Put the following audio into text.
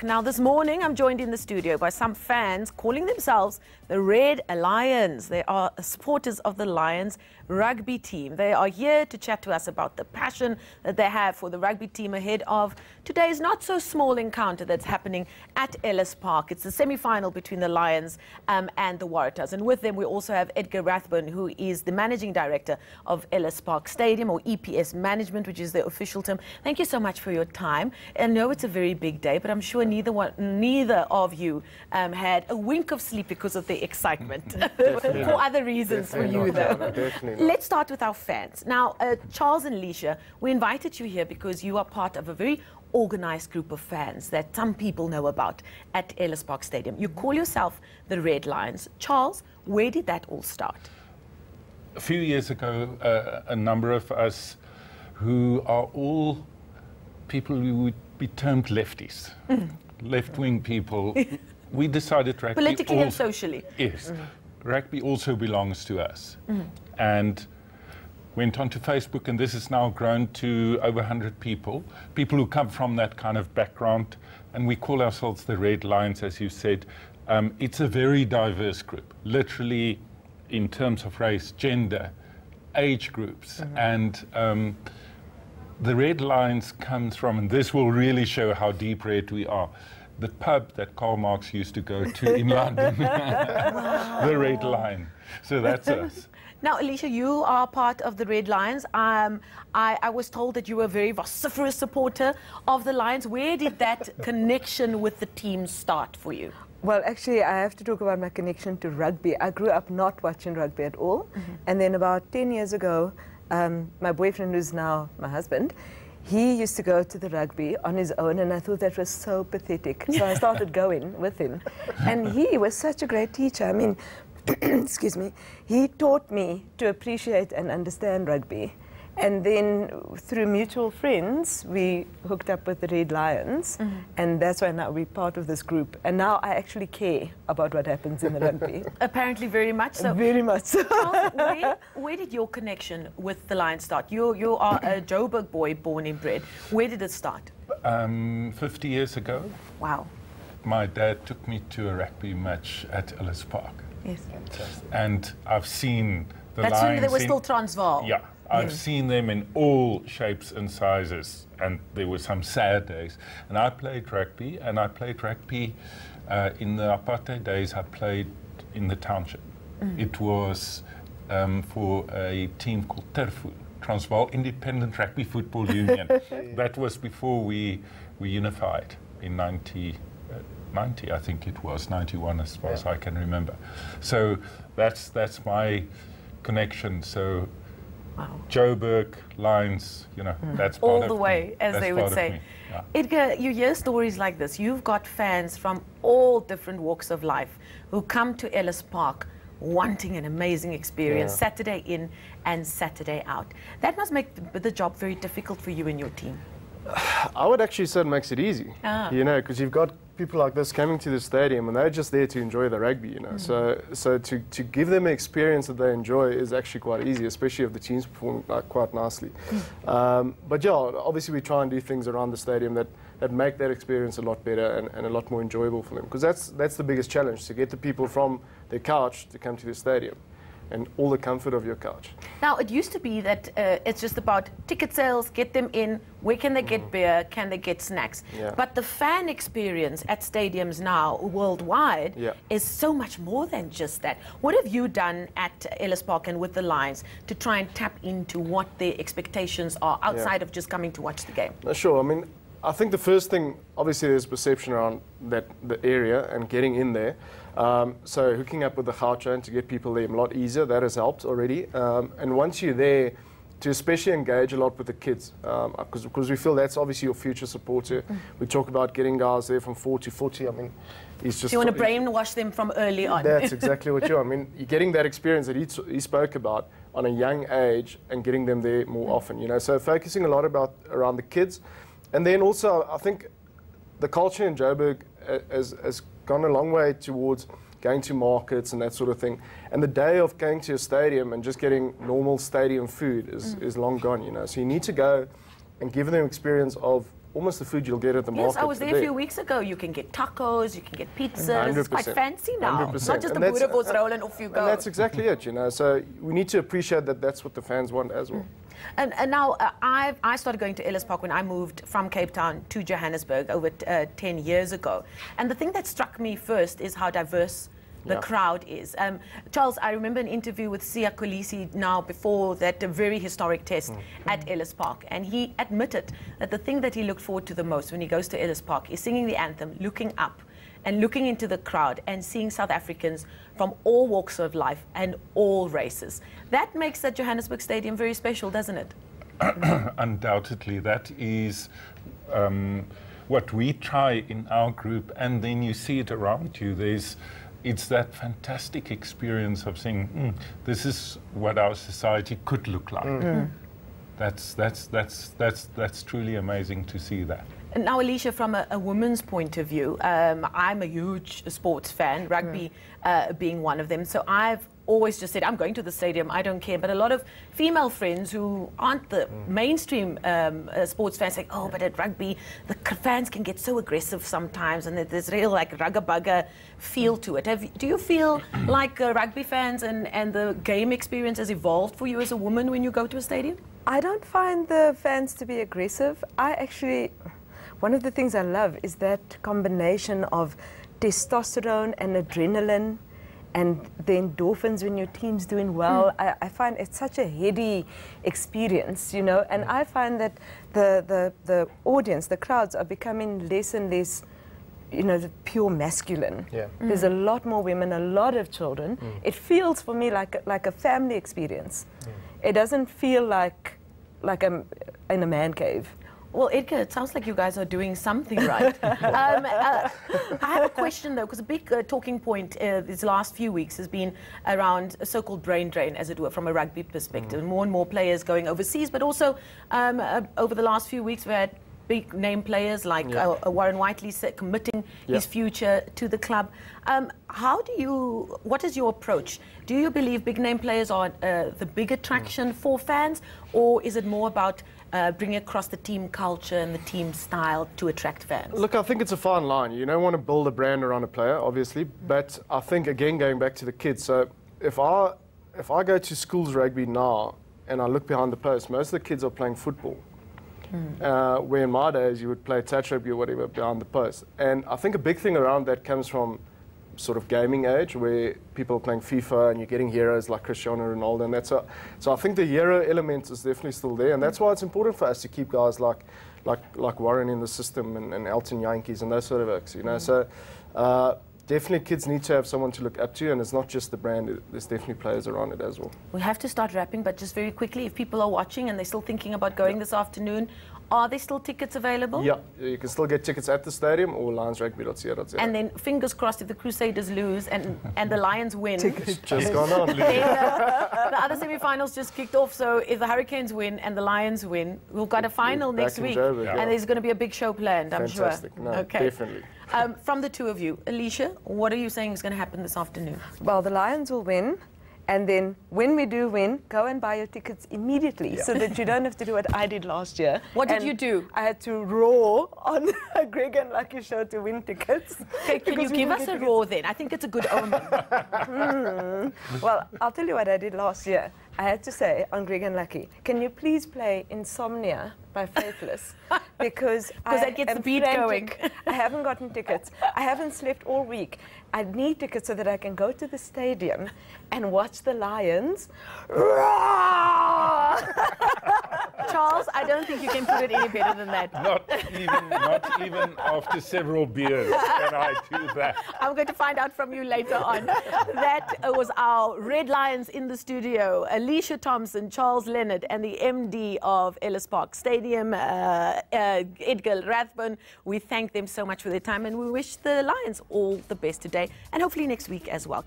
Park. Now, this morning, I'm joined in the studio by some fans calling themselves the Red Lions. They are supporters of the Lions rugby team. They are here to chat to us about the passion that they have for the rugby team ahead of today's not-so-small encounter that's happening at Ellis Park. It's the semi-final between the Lions and the Waratahs. And with them, we also have Edgar Rathbone, who is the Managing Director of Ellis Park Stadium, or EPS Management, which is the official term. Thank you so much for your time. I know it's a very big day, but I'm sure neither of you had a wink of sleep because of the excitement. For other reasons for you, though. Let's start with our fans. Now, Charles and Leisha, we invited you here because you are part of a very organized group of fans that some people know about at Ellis Park Stadium. You call yourself the Red Lions. Charles, where did that all start? A few years ago, a number of us who are all people who would be termed lefties, left-wing people, we decided rugby politically and socially. Yes, rugby also belongs to us. And went onto Facebook, and this has now grown to over 100 people who come from that kind of background, and we call ourselves the Red Lions, as you said. It's a very diverse group, literally in terms of race, gender, age groups, and the Red Lions comes from, and this will really show how deep red we are, the pub that Karl Marx used to go to in London, the Red Lion. So that's us. Now, Alicia, you are part of the Red Lions. I was told that you were a very vociferous supporter of the Lions. Where did that connection with the team start for you? Well, actually, I have to talk about my connection to rugby. I grew up not watching rugby at all. And then about 10 years ago, my boyfriend, who's now my husband, he used to go to the rugby on his own, and I thought that was so pathetic. So I started going with him. And he was such a great teacher. I mean, excuse me, he taught me to appreciate and understand rugby. And then through mutual friends, we hooked up with the Red Lions, and that's why now we're part of this group. And now I actually care about what happens in the rugby. Apparently very much so. Very much so. Charles, where did your connection with the Lions start? You are a Joburg boy, born and bred. Where did it start? 50 years ago. Wow. My dad took me to a rugby match at Ellis Park. Yes. And I've seen the That's Lions. when they were still Transvaal. Yeah. I've seen them in all shapes and sizes, and there were some sad days. And I played rugby, in the apartheid days. I played in the township. It was for a team called Terfu, Transvaal Independent Rugby Football Union. That was before we unified in 90, I think it was, 91 as far as I can remember. So that's my connection. So. Wow. Joburg, Lions, you know, that's part all the way, as they would say. Yeah. Edgar, you hear stories like this. You've got fans from all different walks of life who come to Ellis Park wanting an amazing experience, Saturday in and Saturday out. That must make the job very difficult for you and your team. I would actually say it makes it easy, you know, because you've got people like this coming to the stadium and they're just there to enjoy the rugby, you know. So to give them an experience that they enjoy is actually quite easy, especially if the team's performing quite nicely. But yeah, obviously we try and do things around the stadium that make that experience a lot better and a lot more enjoyable for them, because that's the biggest challenge, to get the people from their couch to come to the stadium and all the comfort of your couch. Now, it used to be that it's just about ticket sales, get them in, where can they get beer, can they get snacks? But the fan experience at stadiums now, worldwide, is so much more than just that. What have you done at Ellis Park and with the Lions to try and tap into what their expectations are outside of just coming to watch the game? Sure, I mean, I think the first thing, obviously there's perception around the area and getting in there. So hooking up with the gautrain to get people there a lot easier, that has helped already. And once you're there, to especially engage a lot with the kids, because we feel that's obviously your future supporter. We talk about getting guys there from 4 to 40. I mean, it's just... So you want to brainwash them from early on. That's exactly what you are. I mean, you're getting that experience that he spoke about on a young age and getting them there more often, you know. So focusing a lot around the kids. And then also, I think the culture in Joburg has gone a long way towards going to markets and that sort of thing. And the day of going to a stadium and just getting normal stadium food is long gone, you know. So you need to go and give them experience of almost the food you'll get at the Yes, market. I was there a few weeks ago. You can get tacos, you can get pizzas. It's quite 100%. fancy now. 100%. Not just the boerewors roll and off you go. And that's exactly it, you know. So we need to appreciate that that's what the fans want as well. And now I started going to Ellis Park when I moved from Cape Town to Johannesburg over 10 years ago. And the thing that struck me first is how diverse the crowd is. Charles, I remember an interview with Siya Kolisi now before that very historic test at Ellis Park. And he admitted that the thing that he looked forward to the most when he goes to Ellis Park is singing the anthem, looking up and looking into the crowd and seeing South Africans from all walks of life and all races. That makes that Johannesburg Stadium very special, doesn't it? Undoubtedly, that is what we try in our group, and then you see it around you. It's that fantastic experience of saying, this is what our society could look like. That's truly amazing to see that. And now, Alicia, from a woman's point of view, I'm a huge sports fan, rugby being one of them. So I've always just said, I'm going to the stadium, I don't care. But a lot of female friends who aren't the mainstream sports fans say, oh, but at rugby, the fans can get so aggressive sometimes, and there's real like rugga-bugga feel to it. Do you feel like rugby fans and the game experience has evolved for you as a woman when you go to a stadium? I don't find the fans to be aggressive. One of the things I love is that combination of testosterone and adrenaline and the endorphins when your team's doing well. I find it's such a heady experience, you know, and I find that the audience, the crowds are becoming less and less, you know, pure masculine. There's a lot more women, a lot of children. It feels for me like a family experience. It doesn't feel like I'm in a man cave. Well, Edgar, it sounds like you guys are doing something right. I have a question, though, because a big talking point these last few weeks has been around a so-called brain drain, as it were, from a rugby perspective. More and more players going overseas, but also over the last few weeks, we had big name players like Warren Whiteley committing his future to the club. What is your approach? Do you believe big name players are the big attraction for fans, or is it more about bringing across the team culture and the team style to attract fans? Look, I think it's a fine line. You don't want to build a brand around a player, obviously, but I think, again, going back to the kids, so if I go to schools rugby now and I look behind the post, most of the kids are playing football. Where in my days you would play touch rugby or whatever behind the post. And I think a big thing around that comes from sort of gaming age, where people are playing FIFA and you're getting heroes like Cristiano Ronaldo, and that's so I think the hero element is definitely still there, and that's why it's important for us to keep guys like Warren in the system and Elton Yankees and those sort of acts, you know. So definitely kids need to have someone to look up to, and it's not just the brand, there's definitely players around it as well. We have to start wrapping, but just very quickly, if people are watching and they're still thinking about going this afternoon, are there still tickets available? Yeah, you can still get tickets at the stadium or lionsrugby.co.za. And then fingers crossed, if the Crusaders lose and the Lions win. Tickets just gone on. The other semi-finals just kicked off, so if the Hurricanes win and the Lions win, we've got a final next week. And there's going to be a big show planned, I'm sure. Fantastic. No, definitely. From the two of you, Alicia, what are you saying is going to happen this afternoon? Well, the Lions will win. And then when we do win, go and buy your tickets immediately so that you don't have to do what I did last year. What did you do? I had to roar on a Greg and Lucky show to win tickets. Okay, can you give us a roar then? I think it's a good omen. Well, I'll tell you what I did last year. I had to say on Greg and Lucky, can you please play Insomnia by Faithless? Because that gets the beat going. I haven't gotten tickets. I haven't slept all week. I need tickets so that I can go to the stadium and watch the Lions. Charles, I don't think you can put it any better than that. Not even after several beers can I do that. I'm going to find out from you later on. That was our Red Lions in the studio. Alicia Thompson, Charles Leonard, and the MD of Ellis Park Stadium, Edgar Rathbone. We thank them so much for their time, and we wish the Lions all the best today, and hopefully next week as well.